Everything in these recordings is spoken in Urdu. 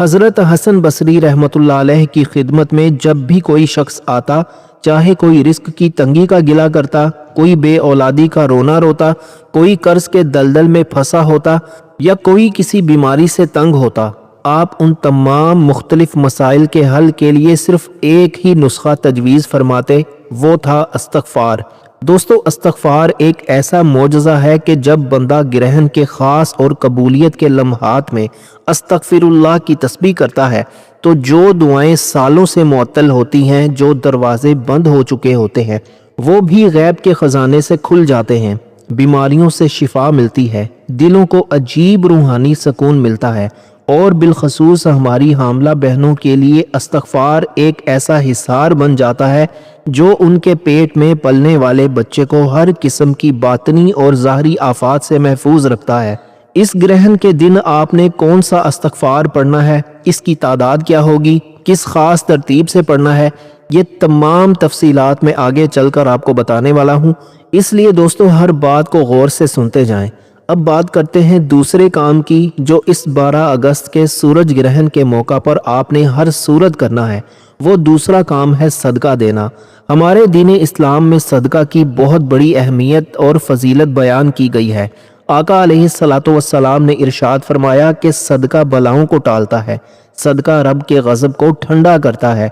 حضرت حسن بصری رحمتullah علیہ کی خدمت میں جب بھی کوئی شخص آتا، چاہے کوئی رزق کی تنگی کا گلہ کرتا، کوئی بے اولادی کا رونا روتا، کوئی قرض کے دلدل میں پھنسا ہوتا یا کوئی کسی بیماری سے تنگ ہوتا، آپ ان تمام مختلف مسائل کے حل کے لیے صرف ایک ہی نسخہ تجویز فرماتے، وہ تھا استغفار۔ دوستو، استغفار ایک ایسا معجزہ ہے کہ جب بندہ گرہن کے خاص اور قبولیت کے لمحات میں استغفر اللہ کی تسبیح کرتا ہے تو جو دعائیں سالوں سے معطل ہوتی ہیں، جو دروازے بند ہو چکے ہوتے ہیں، وہ بھی غیب کے خزانے سے کھل جاتے ہیں، بیماریوں سے شفا ملتی ہے، دلوں کو عجیب روحانی سکون ملتا ہے، اور بالخصوص ہماری حاملہ بہنوں کے لیے استغفار ایک ایسا حصار بن جاتا ہے جو ان کے پیٹ میں پلنے والے بچے کو ہر قسم کی باطنی اور ظاہری آفات سے محفوظ رکھتا ہے۔ اس گرہن کے دن آپ نے کون سا استغفار پڑھنا ہے، اس کی تعداد کیا ہوگی، کس خاص ترتیب سے پڑھنا ہے، یہ تمام تفصیلات میں آگے چل کر آپ کو بتانے والا ہوں، اس لیے دوستو ہر بات کو غور سے سنتے جائیں۔ اب بات کرتے ہیں دوسرے کام کی جو اس 12 اگست کے سورج گرہن کے موقع پر آپ نے ہر صورت کرنا ہے۔ وہ دوسرا کام ہے صدقہ دینا۔ ہمارے دین اسلام میں صدقہ کی بہت بڑی اہمیت اور فضیلت بیان کی گئی ہے۔ آقا علیہ الصلاۃ والسلام نے ارشاد فرمایا کہ صدقہ بلاؤں کو ٹالتا ہے، صدقہ رب کے غضب کو ٹھنڈا کرتا ہے۔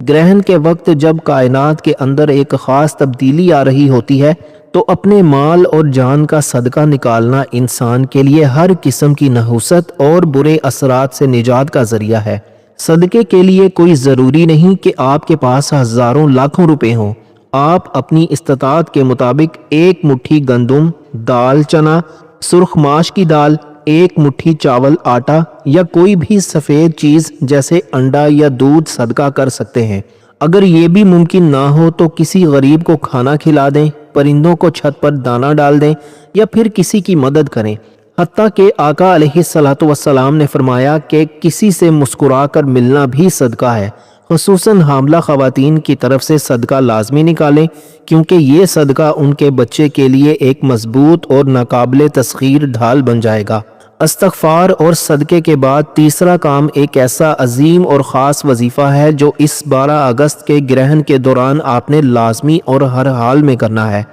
گرہن کے وقت جب کائنات کے اندر ایک خاص تبدیلی آ رہی ہوتی ہے تو اپنے مال اور جان کا صدقہ نکالنا انسان کے لیے ہر قسم کی نحوست اور برے اثرات سے نجات کا ذریعہ ہے۔ صدقے کے لیے کوئی ضروری نہیں کہ آپ کے پاس ہزاروں لاکھوں روپے ہوں۔ آپ اپنی استطاعت کے مطابق ایک مٹھی گندم، دال چنا، سرخ ماش کی دال، ایک مٹھی چاول آٹا یا کوئی بھی سفید چیز جیسے انڈا یا دودھ صدقہ کر سکتے ہیں۔ اگر یہ بھی ممکن نہ ہو تو کسی غریب کو کھانا کھلا دیں، پرندوں کو چھت پر دانہ ڈال دیں یا پھر کسی کی مدد کریں۔ حتیٰ کہ آقا علیہ الصلاۃ والسلام نے فرمایا کہ کسی سے مسکرا کر ملنا بھی صدقہ ہے۔ خصوصاً حاملہ خواتین کی طرف سے صدقہ لازمی نکالیں، کیونکہ یہ صدقہ ان کے بچے کے لیے ایک مضبوط اور ناقابل تسخیر ڈھال بن جائے گا۔ استغفار اور صدقے کے بعد تیسرا کام ایک ایسا عظیم اور خاص وظیفہ ہے جو اس 12 اگست کے گرہن کے دوران آپ نے لازمی اور ہر حال میں کرنا ہے۔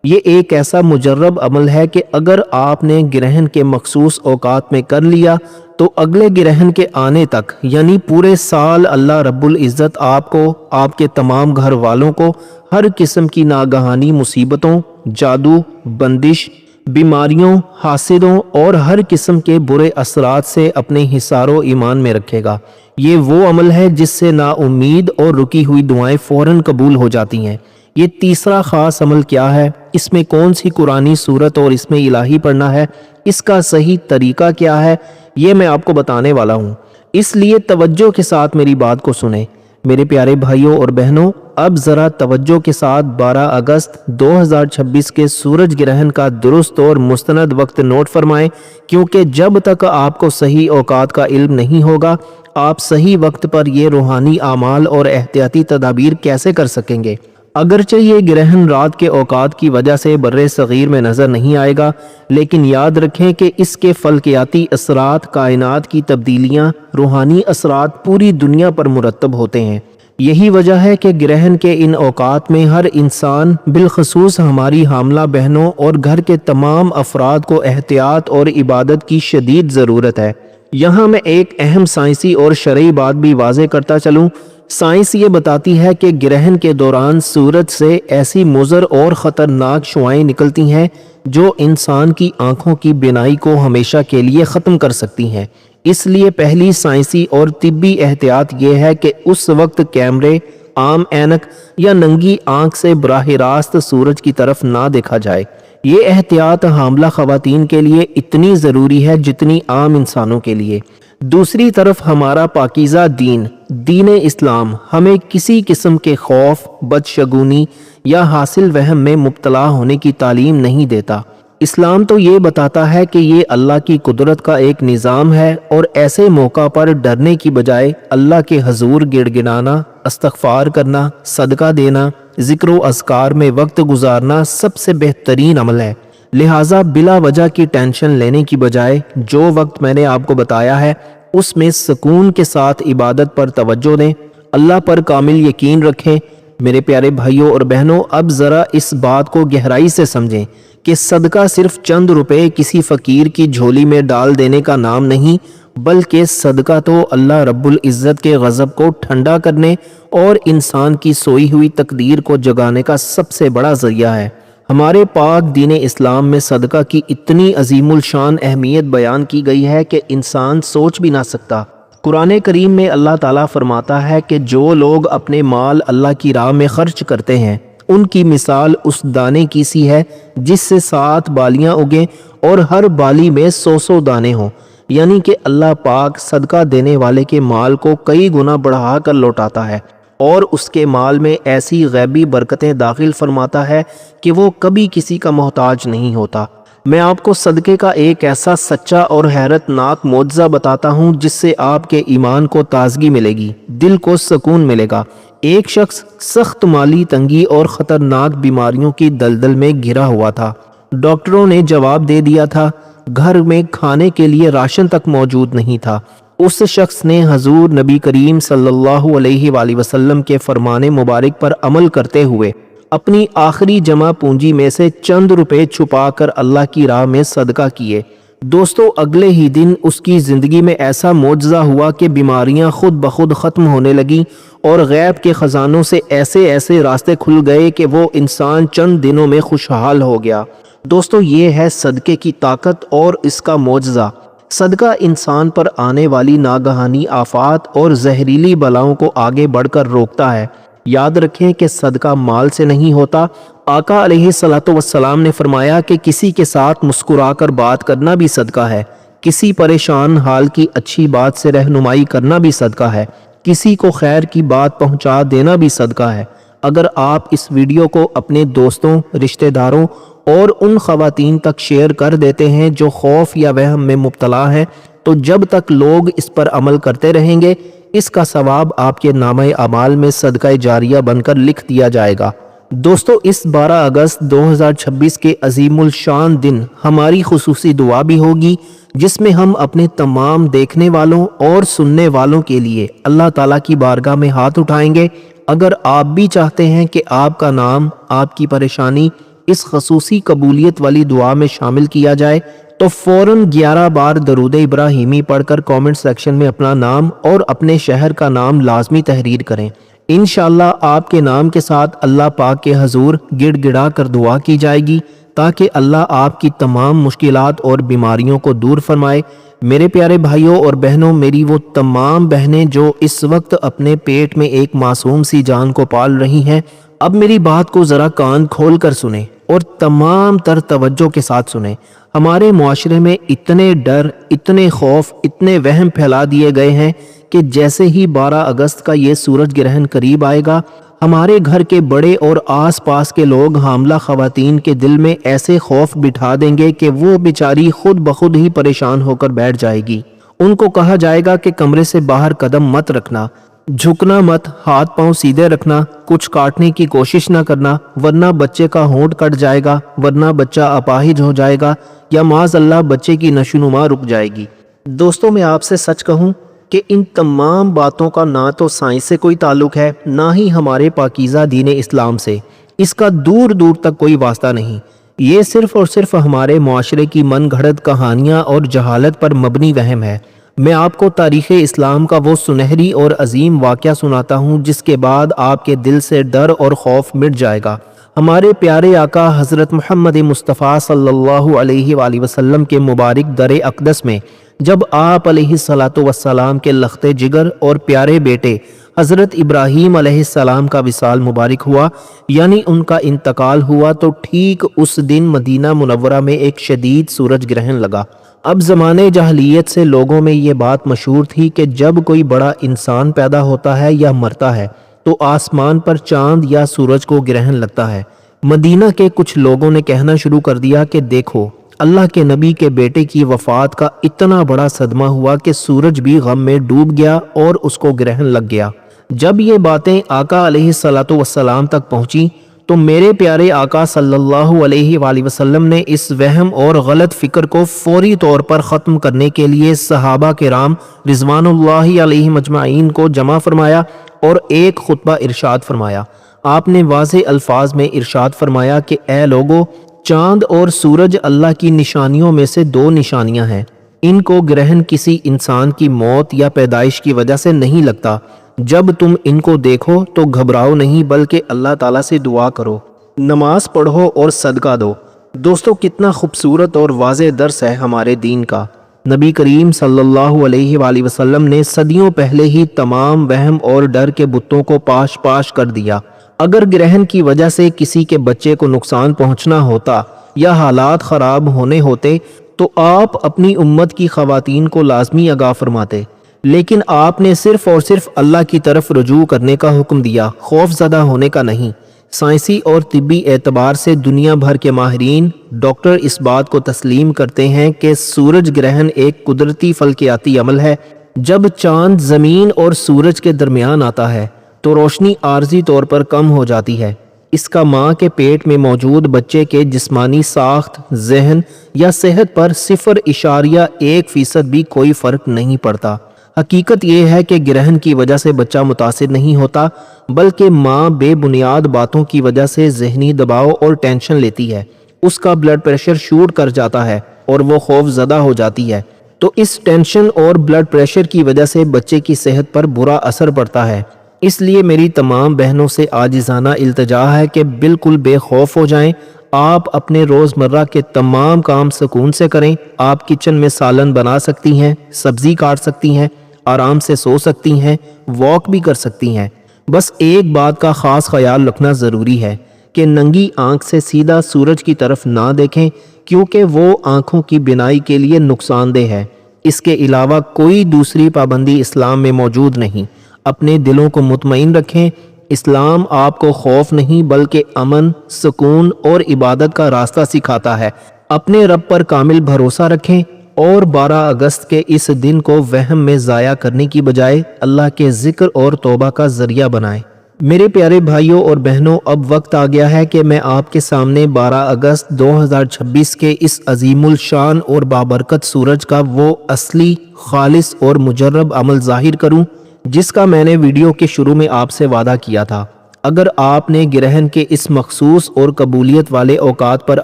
یہ ایک ایسا مجرب عمل ہے کہ اگر آپ نے گرہن کے مخصوص اوقات میں کر لیا تو اگلے گرہن کے آنے تک یعنی پورے سال اللہ رب العزت آپ کو، آپ کے تمام گھر والوں کو ہر قسم کی ناگہانی مصیبتوں، جادو، بندش، بیماریوں، حاسدوں اور ہر قسم کے برے اثرات سے اپنے حصار و ایمان میں رکھے گا۔ یہ وہ عمل ہے جس سے نا امید اور رکی ہوئی دعائیں فوراً قبول ہو جاتی ہیں۔ یہ تیسرا خاص عمل کیا ہے، اس میں کون سی قرآنی صورت اور اس میں الہی پڑھنا ہے، اس کا صحیح طریقہ کیا ہے، یہ میں آپ کو بتانے والا ہوں، اس لیے توجہ کے ساتھ میری بات کو سنیں۔ میرے پیارے بھائیوں اور بہنوں، اب ذرا توجہ کے ساتھ 12 اگست 2026 کے سورج گرہن کا درست اور مستند وقت نوٹ فرمائیں، کیونکہ جب تک آپ کو صحیح اوقات کا علم نہیں ہوگا، آپ صحیح وقت پر یہ روحانی اعمال اور احتیاطی تدابیر کیسے کر سکیں گے۔ اگرچہ یہ گرہن رات کے اوقات کی وجہ سے برِ صغیر میں نظر نہیں آئے گا، لیکن یاد رکھیں کہ اس کے فلکیاتی اثرات، کائنات کی تبدیلیاں، روحانی اثرات پوری دنیا پر مرتب ہوتے ہیں۔ یہی وجہ ہے کہ گرہن کے ان اوقات میں ہر انسان، بالخصوص ہماری حاملہ بہنوں اور گھر کے تمام افراد کو احتیاط اور عبادت کی شدید ضرورت ہے۔ یہاں میں ایک اہم سائنسی اور شرعی بات بھی واضح کرتا چلوں۔ سائنس یہ بتاتی ہے کہ گرہن کے دوران سورج سے ایسی مضر اور خطرناک شعاعیں نکلتی ہیں جو انسان کی آنکھوں کی بینائی کو ہمیشہ کے لیے ختم کر سکتی ہیں۔ اس لیے پہلی سائنسی اور طبی احتیاط یہ ہے کہ اس وقت کیمرے، عام اینک یا ننگی آنکھ سے براہ راست سورج کی طرف نہ دیکھا جائے۔ یہ احتیاط حاملہ خواتین کے لیے اتنی ضروری ہے جتنی عام انسانوں کے لیے۔ دوسری طرف ہمارا پاکیزہ دین اسلام ہمیں کسی قسم کے خوف، بدشگونی یا حاصل وہم میں مبتلا ہونے کی تعلیم نہیں دیتا۔ اسلام تو یہ بتاتا ہے کہ یہ اللہ کی قدرت کا ایک نظام ہے اور ایسے موقع پر ڈرنے کی بجائے اللہ کے حضور گڑ گڑانا، استغفار کرنا، صدقہ دینا، ذکر و اذکار میں وقت گزارنا سب سے بہترین عمل ہے۔ لہٰذا بلا وجہ کی ٹینشن لینے کی بجائے جو وقت میں نے آپ کو بتایا ہے اس میں سکون کے ساتھ عبادت پر توجہ دیں، اللہ پر کامل یقین رکھیں۔ میرے پیارے بھائیوں اور بہنوں، اب ذرا اس بات کو گہرائی سے سمجھیں کہ صدقہ صرف چند روپے کسی فقیر کی جھولی میں ڈال دینے کا نام نہیں، بلکہ صدقہ تو اللہ رب العزت کے غضب کو ٹھنڈا کرنے اور انسان کی سوئی ہوئی تقدیر کو جگانے کا سب سے بڑا ذریعہ ہے۔ ہمارے پاک دین اسلام میں صدقہ کی اتنی عظیم الشان اہمیت بیان کی گئی ہے کہ انسان سوچ بھی نہ سکتا۔ قرآن کریم میں اللہ تعالیٰ فرماتا ہے کہ جو لوگ اپنے مال اللہ کی راہ میں خرچ کرتے ہیں ان کی مثال اس دانے کی سی ہے جس سے 7 بالیاں اگیں اور ہر بالی میں 100 دانے ہوں، یعنی کہ اللہ پاک صدقہ دینے والے کے مال کو کئی گنا بڑھا کر لوٹاتا ہے اور اس کے مال میں ایسی غیبی برکتیں داخل فرماتا ہے کہ وہ کبھی کسی کا محتاج نہیں ہوتا۔ میں آپ کو صدقے کا ایک ایسا سچا اور حیرت ناک معجزہ بتاتا ہوں جس سے آپ کے ایمان کو تازگی ملے گی، دل کو سکون ملے گا۔ ایک شخص سخت مالی تنگی اور خطرناک بیماریوں کی دلدل میں گھرا ہوا تھا۔ ڈاکٹروں نے جواب دے دیا تھا، گھر میں کھانے کے لیے راشن تک موجود نہیں تھا۔ اس شخص نے حضور نبی کریم صلی اللہ علیہ وآلہ وسلم کے فرمان مبارک پر عمل کرتے ہوئے اپنی آخری جمع پونجی میں سے چند روپے چھپا کر اللہ کی راہ میں صدقہ کیے۔ دوستو، اگلے ہی دن اس کی زندگی میں ایسا معجزہ ہوا کہ بیماریاں خود بخود ختم ہونے لگیں اور غیب کے خزانوں سے ایسے راستے کھل گئے کہ وہ انسان چند دنوں میں خوشحال ہو گیا۔ دوستو، یہ ہے صدقے کی طاقت اور اس کا معجزہ۔ صدقہ انسان پر آنے والی ناگہانی آفات اور زہریلی بلاؤں کو آگے بڑھ کر روکتا ہے۔ یاد رکھیں کہ صدقہ مال سے نہیں ہوتا۔ آقا علیہ الصلوۃ والسلام نے فرمایا کہ کسی کے ساتھ مسکرا کر بات کرنا بھی صدقہ ہے، کسی پریشان حال کی اچھی بات سے رہنمائی کرنا بھی صدقہ ہے، کسی کو خیر کی بات پہنچا دینا بھی صدقہ ہے۔ اگر آپ اس ویڈیو کو اپنے دوستوں، رشتہ داروں اور ان خواتین تک شیئر کر دیتے ہیں جو خوف یا وہم میں مبتلا ہیں، تو جب تک لوگ اس پر عمل کرتے رہیں گے اس کا ثواب آپ کے نامہ اعمال میں صدقہ جاریہ بن کر لکھ دیا جائے گا۔ دوستو، اس 12 اگست 2026 کے عظیم الشان دن ہماری خصوصی دعا بھی ہوگی جس میں ہم اپنے تمام دیکھنے والوں اور سننے والوں کے لیے اللہ تعالیٰ کی بارگاہ میں ہاتھ اٹھائیں گے۔ اگر آپ بھی چاہتے ہیں کہ آپ کا نام، آپ کی پریشانی اس خصوصی قبولیت والی دعا میں شامل کیا جائے تو فوراً 11 بار درود ابراہیمی پڑھ کر کامنٹ سیکشن میں اپنا نام اور اپنے شہر کا نام لازمی تحریر کریں۔ انشاءاللہ آپ کے نام کے ساتھ اللہ پاک کے حضور گڑ گڑا کر دعا کی جائے گی تاکہ اللہ آپ کی تمام مشکلات اور بیماریوں کو دور فرمائے۔ میرے پیارے بھائیوں اور بہنوں، میری وہ تمام بہنیں جو اس وقت اپنے پیٹ میں ایک معصوم سی جان کو پال رہی ہیں، اب میری بات کو ذرا کان کھول کر سنیں اور تمام تر توجہ کے ساتھ سنیں۔ ہمارے معاشرے میں اتنے ڈر، اتنے خوف، اتنے وہم پھیلا دیے گئے ہیں کہ جیسے ہی 12 اگست کا یہ سورج گرہن قریب آئے گا، ہمارے گھر کے بڑے اور آس پاس کے لوگ حاملہ خواتین کے دل میں ایسے خوف بٹھا دیں گے کہ وہ بیچاری خود بخود ہی پریشان ہو کر بیٹھ جائے گی۔ ان کو کہا جائے گا کہ کمرے سے باہر قدم مت رکھنا، جھکنا مت، ہاتھ پاؤں سیدھے رکھنا، کچھ کاٹنے کی کوشش نہ کرنا ورنہ بچے کا ہونٹ کٹ جائے گا، ورنہ بچہ اپاہج ہو جائے گا یا معاذ اللہ بچے کی نشوونما رک جائے گی۔ دوستوں، میں آپ سے سچ کہوں کہ ان تمام باتوں کا نہ تو سائنس سے کوئی تعلق ہے، نہ ہی ہمارے پاکیزہ دین اسلام سے، اس کا دور دور تک کوئی واسطہ نہیں۔ یہ صرف اور صرف ہمارے معاشرے کی من گھڑت کہانیاں اور جہالت پر مبنی وہم ہے۔ میں آپ کو تاریخ اسلام کا وہ سنہری اور عظیم واقعہ سناتا ہوں جس کے بعد آپ کے دل سے ڈر اور خوف مٹ جائے گا۔ ہمارے پیارے آقا حضرت محمد مصطفیٰ صلی اللہ علیہ وآلہ وسلم کے مبارک در اقدس میں جب آپ علیہ الصلوۃ والسلام کے لخت جگر اور پیارے بیٹے حضرت ابراہیم علیہ السلام کا وصال مبارک ہوا، یعنی ان کا انتقال ہوا، تو ٹھیک اس دن مدینہ منورہ میں ایک شدید سورج گرہن لگا۔ اب زمانے جاہلیت سے لوگوں میں یہ بات مشہور تھی کہ جب کوئی بڑا انسان پیدا ہوتا ہے یا مرتا ہے تو آسمان پر چاند یا سورج کو گرہن لگتا ہے۔ مدینہ کے کچھ لوگوں نے کہنا شروع کر دیا کہ دیکھو، اللہ کے نبی کے بیٹے کی وفات کا اتنا بڑا صدمہ ہوا کہ سورج بھی غم میں ڈوب گیا اور اس کو گرہن لگ گیا۔ جب یہ باتیں آقا علیہ الصلوۃ والسلام تک پہنچی تو میرے پیارے آقا صلی اللہ علیہ وآلہ وسلم نے اس وہم اور غلط فکر کو فوری طور پر ختم کرنے کے لیے صحابہ کرام رضوان اللہ علیہم اجمعین کو جمع فرمایا اور ایک خطبہ ارشاد فرمایا۔ آپ نے واضح الفاظ میں ارشاد فرمایا کہ اے لوگو، چاند اور سورج اللہ کی نشانیوں میں سے دو نشانیاں ہیں، ان کو گرہن کسی انسان کی موت یا پیدائش کی وجہ سے نہیں لگتا۔ جب تم ان کو دیکھو تو گھبراؤ نہیں بلکہ اللہ تعالیٰ سے دعا کرو، نماز پڑھو اور صدقہ دو۔ دوستو، کتنا خوبصورت اور واضح درس ہے ہمارے دین کا۔ نبی کریم صلی اللہ علیہ وآلہ وسلم نے صدیوں پہلے ہی تمام وہم اور ڈر کے بتوں کو پاش پاش کر دیا۔ اگر گرہن کی وجہ سے کسی کے بچے کو نقصان پہنچنا ہوتا یا حالات خراب ہونے ہوتے تو آپ اپنی امت کی خواتین کو لازمی آگاہ فرماتے، لیکن آپ نے صرف اور صرف اللہ کی طرف رجوع کرنے کا حکم دیا، خوف زدہ ہونے کا نہیں۔ سائنسی اور طبی اعتبار سے دنیا بھر کے ماہرین ڈاکٹر اس بات کو تسلیم کرتے ہیں کہ سورج گرہن ایک قدرتی فلکیاتی عمل ہے۔ جب چاند زمین اور سورج کے درمیان آتا ہے تو روشنی عارضی طور پر کم ہو جاتی ہے۔ اس کا ماں کے پیٹ میں موجود بچے کے جسمانی ساخت، ذہن یا صحت پر 0.1% بھی کوئی فرق نہیں پڑتا۔ حقیقت یہ ہے کہ گرہن کی وجہ سے بچہ متاثر نہیں ہوتا، بلکہ ماں بے بنیاد باتوں کی وجہ سے ذہنی دباؤ اور ٹینشن لیتی ہے۔ اس کا بلڈ پریشر شوٹ کر جاتا ہے اور وہ خوف زدہ ہو جاتی ہے۔ تو اس ٹینشن اور بلڈ پریشر کی وجہ سے بچے کی صحت پر برا اثر پڑتا ہے۔ اس لیے میری تمام بہنوں سے عاجزانہ التجا ہے کہ بالکل بے خوف ہو جائیں۔ آپ اپنے روزمرہ کے تمام کام سکون سے کریں۔ آپ کچن میں سالن بنا سکتی ہیں، سبزی کاٹ سکتی ہیں، آرام سے سو سکتی ہیں، واک بھی کر سکتی ہیں۔ بس ایک بات کا خاص خیال رکھنا ضروری ہے کہ ننگی آنکھ سے سیدھا سورج کی طرف نہ دیکھیں، کیونکہ وہ آنکھوں کی بینائی کے لیے نقصان دہ ہے۔ اس کے علاوہ کوئی دوسری پابندی اسلام میں موجود نہیں۔ اپنے دلوں کو مطمئن رکھیں۔ اسلام آپ کو خوف نہیں بلکہ امن، سکون اور عبادت کا راستہ سکھاتا ہے۔ اپنے رب پر کامل بھروسہ رکھیں اور 12 اگست کے اس دن کو وہم میں ضائع کرنے کی بجائے اللہ کے ذکر اور توبہ کا ذریعہ بنائیں۔ میرے پیارے بھائیوں اور بہنوں، اب وقت آ گیا ہے کہ میں آپ کے سامنے 12 اگست 2026 کے اس عظیم الشان اور بابرکت سورج کا وہ اصلی، خالص اور مجرب عمل ظاہر کروں جس کا میں نے ویڈیو کے شروع میں آپ سے وعدہ کیا تھا۔ اگر آپ نے گرہن کے اس مخصوص اور قبولیت والے اوقات پر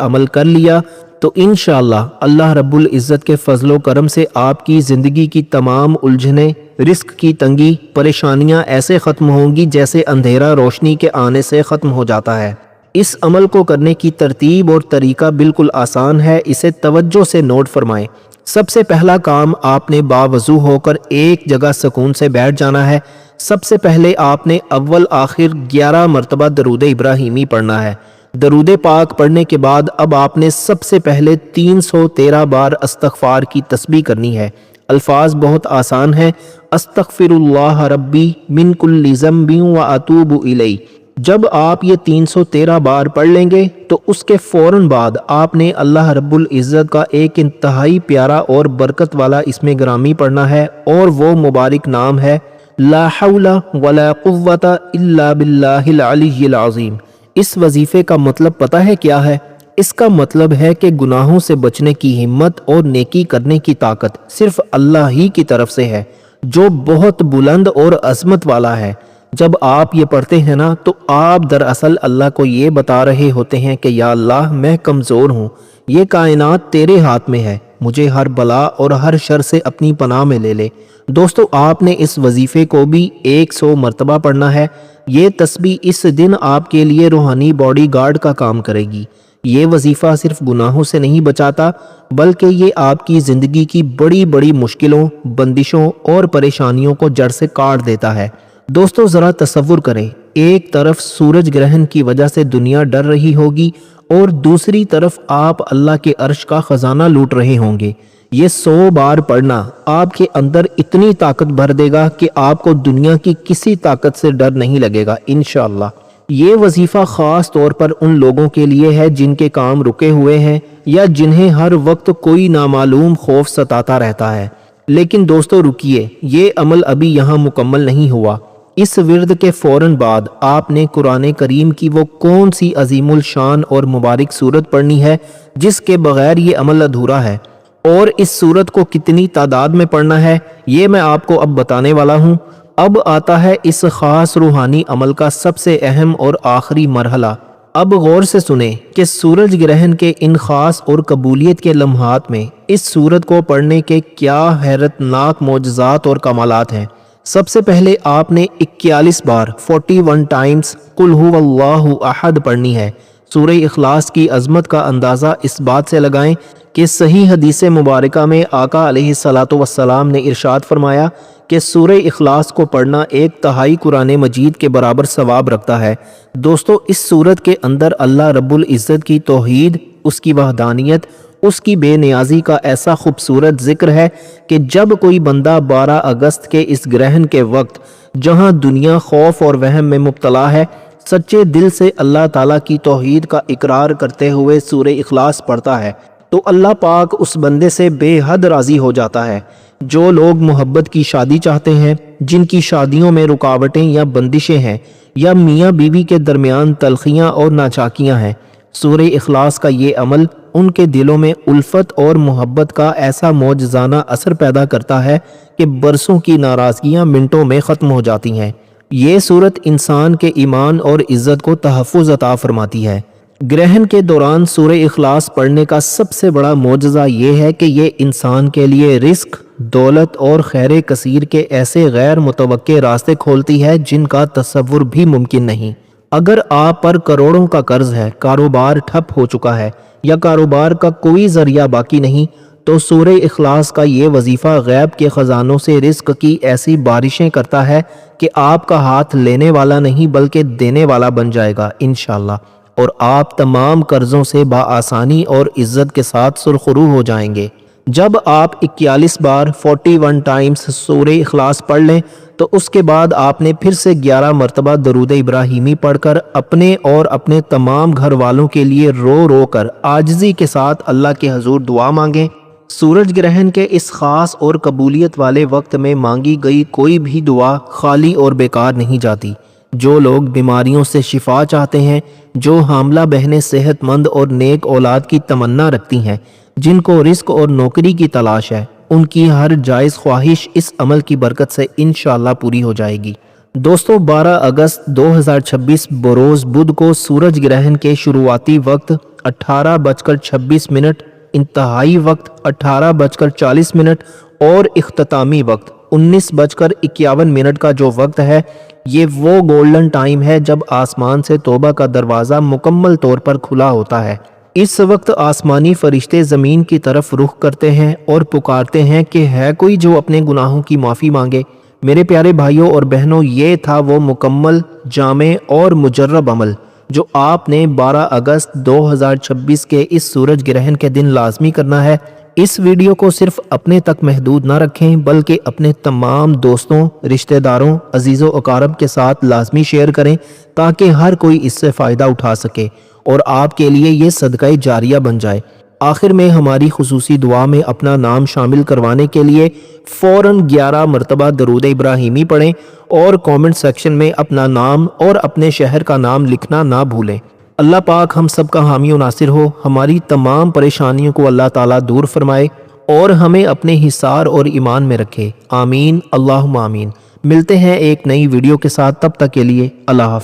عمل کر لیا تو انشاءاللہ اللہ رب العزت کے فضل و کرم سے آپ کی زندگی کی تمام الجھنیں، رزق کی تنگی، پریشانیاں ایسے ختم ہوں گی جیسے اندھیرا روشنی کے آنے سے ختم ہو جاتا ہے۔ اس عمل کو کرنے کی ترتیب اور طریقہ بالکل آسان ہے، اسے توجہ سے نوٹ فرمائیں۔ سب سے پہلا کام، آپ نے باوضو ہو کر ایک جگہ سکون سے بیٹھ جانا ہے۔ سب سے پہلے آپ نے اول آخر 11 مرتبہ درود ابراہیمی پڑھنا ہے۔ درود پاک پڑھنے کے بعد اب آپ نے سب سے پہلے 313 بار استغفار کی تسبیح کرنی ہے۔ الفاظ بہت آسان ہیں، استغفر اللہ ربی من کل ذنب و اتوب الیہ۔ جب آپ یہ 313 بار پڑھ لیں گے تو اس کے فوراً بعد آپ نے اللہ رب العزت کا ایک انتہائی پیارا اور برکت والا اسم گرامی پڑھنا ہے، اور وہ مبارک نام ہے لا حول ولا قوت الا باللہ العلی العظیم۔ اس وظیفے کا مطلب پتہ ہے کیا ہے؟ اس کا مطلب ہے کہ گناہوں سے بچنے کی ہمت اور نیکی کرنے کی طاقت صرف اللہ ہی کی طرف سے ہے، جو بہت بلند اور عظمت والا ہے۔ جب آپ یہ پڑھتے ہیں نا تو آپ دراصل اللہ کو یہ بتا رہے ہوتے ہیں کہ یا اللہ، میں کمزور ہوں، یہ کائنات تیرے ہاتھ میں ہے، مجھے ہر بلا اور ہر شر سے اپنی پناہ میں لے لے۔ دوستو، آپ نے اس وظیفے کو بھی 100 مرتبہ پڑھنا ہے۔ یہ تسبیح اس دن آپ کے لیے روحانی باڈی گارڈ کا کام کرے گی۔ یہ وظیفہ صرف گناہوں سے نہیں بچاتا بلکہ یہ آپ کی زندگی کی بڑی بڑی مشکلوں، بندشوں اور پریشانیوں کو جڑ سے کاٹ دیتا ہے۔ دوستو، ذرا تصور کریں، ایک طرف سورج گرہن کی وجہ سے دنیا ڈر رہی ہوگی اور دوسری طرف آپ اللہ کے عرش کا خزانہ لوٹ رہے ہوں گے۔ یہ 100 بار پڑھنا آپ کے اندر اتنی طاقت بھر دے گا کہ آپ کو دنیا کی کسی طاقت سے ڈر نہیں لگے گا انشاءاللہ۔ یہ وظیفہ خاص طور پر ان لوگوں کے لیے ہے جن کے کام رکے ہوئے ہیں یا جنہیں ہر وقت کوئی نامعلوم خوف ستاتا رہتا ہے۔ لیکن دوستو رکیے، یہ عمل ابھی یہاں مکمل نہیں ہوا۔ اس ورد کے فوراً بعد آپ نے قرآن کریم کی وہ کون سی عظیم الشان اور مبارک صورت پڑھنی ہے جس کے بغیر یہ عمل ادھورا ہے، اور اس صورت کو کتنی تعداد میں پڑھنا ہے یہ میں آپ کو اب بتانے والا ہوں۔ اب آتا ہے اس خاص روحانی عمل کا سب سے اہم اور آخری مرحلہ۔ اب غور سے سنیں کہ سورج گرہن کے ان خاص اور قبولیت کے لمحات میں اس سورت کو پڑھنے کے کیا حیرت ناک معجزات اور کمالات ہیں۔ سب سے پہلے آپ نے 41 بار 41 ٹائمز قل هو اللہ احد پڑھنی ہے۔ سورہ اخلاص کی عظمت کا اندازہ اس بات سے لگائیں کہ صحیح حدیث مبارکہ میں آقا علیہ السلام نے ارشاد فرمایا کہ سورہ اخلاص کو پڑھنا 1/3 قرآن مجید کے برابر ثواب رکھتا ہے۔ دوستو، اس سورت کے اندر اللہ رب العزت کی توحید، اس کی وحدانیت، اس کی بے نیازی کا ایسا خوبصورت ذکر ہے کہ جب کوئی بندہ 12 اگست کے اس گرہن کے وقت جہاں دنیا خوف اور وہم میں مبتلا ہے، سچے دل سے اللہ تعالیٰ کی توحید کا اقرار کرتے ہوئے سورہ اخلاص پڑھتا ہے تو اللہ پاک اس بندے سے بے حد راضی ہو جاتا ہے۔ جو لوگ محبت کی شادی چاہتے ہیں، جن کی شادیوں میں رکاوٹیں یا بندشیں ہیں، یا میاں بیوی کے درمیان تلخیاں اور ناچاکیاں ہیں، سورہ اخلاص کا یہ عمل ان کے دلوں میں الفت اور محبت کا ایسا معجزانہ اثر پیدا کرتا ہے کہ برسوں کی ناراضگیاں منٹوں میں ختم ہو جاتی ہیں۔ یہ صورت انسان کے ایمان اور عزت کو تحفظ عطا فرماتی ہے۔ گرہن کے دوران سورہ اخلاص پڑھنے کا سب سے بڑا معجزہ یہ ہے کہ یہ انسان کے لیے رزق، دولت اور خیر کثیر کے ایسے غیر متوقع راستے کھولتی ہے جن کا تصور بھی ممکن نہیں۔ اگر آپ پر کروڑوں کا قرض ہے، کاروبار ٹھپ ہو چکا ہے یا کاروبار کا کوئی ذریعہ باقی نہیں، تو سورہ اخلاص کا یہ وظیفہ غیب کے خزانوں سے رزق کی ایسی بارشیں کرتا ہے کہ آپ کا ہاتھ لینے والا نہیں بلکہ دینے والا بن جائے گا انشاءاللہ، اور آپ تمام قرضوں سے بآسانی اور عزت کے ساتھ سرخرو ہو جائیں گے۔ جب آپ 41 بار 41 ٹائمز سورہ اخلاص پڑھ لیں تو اس کے بعد آپ نے پھر سے 11 مرتبہ درود ابراہیمی پڑھ کر اپنے اور اپنے تمام گھر والوں کے لیے رو رو کر عاجزی کے ساتھ اللہ کے حضور دعا مانگیں۔ سورج گرہن کے اس خاص اور قبولیت والے وقت میں مانگی گئی کوئی بھی دعا خالی اور بیکار نہیں جاتی۔ جو لوگ بیماریوں سے شفا چاہتے ہیں، جو حاملہ بہنیں صحت مند اور نیک اولاد کی تمنا رکھتی ہیں، جن کو رزق اور نوکری کی تلاش ہے، ان کی ہر جائز خواہش اس عمل کی برکت سے انشاءاللہ پوری ہو جائے گی۔ دوستو، 12 اگست 2026 بروز بدھ کو سورج گرہن کے شروعاتی وقت 18:26، انتہائی وقت 18:40 اور اختتامی وقت 19:51 کا جو وقت ہے، یہ وہ گولڈن ٹائم ہے جب آسمان سے توبہ کا دروازہ مکمل طور پر کھلا ہوتا ہے۔ اس وقت آسمانی فرشتے زمین کی طرف رخ کرتے ہیں اور پکارتے ہیں کہ ہے کوئی جو اپنے گناہوں کی معافی مانگے۔ میرے پیارے بھائیوں اور بہنوں، یہ تھا وہ مکمل، جامع اور مجرب عمل جو آپ نے 12 اگست 2026 کے اس سورج گرہن کے دن لازمی کرنا ہے۔ اس ویڈیو کو صرف اپنے تک محدود نہ رکھیں بلکہ اپنے تمام دوستوں، رشتہ داروں، عزیز و اقارب کے ساتھ لازمی شیئر کریں تاکہ ہر کوئی اس سے فائدہ اٹھا سکے اور آپ کے لیے یہ صدقہ جاریہ بن جائے۔ آخر میں ہماری خصوصی دعا میں اپنا نام شامل کروانے کے لیے فوراً 11 مرتبہ درود ابراہیمی پڑھیں اور کامنٹ سیکشن میں اپنا نام اور اپنے شہر کا نام لکھنا نہ بھولیں۔ اللہ پاک ہم سب کا حامی و ناصر ہو، ہماری تمام پریشانیوں کو اللہ تعالیٰ دور فرمائے اور ہمیں اپنے حصار اور ایمان میں رکھے۔ آمین، اللہم آمین۔ ملتے ہیں ایک نئی ویڈیو کے ساتھ، تب تک کے لیے اللہ حافظ۔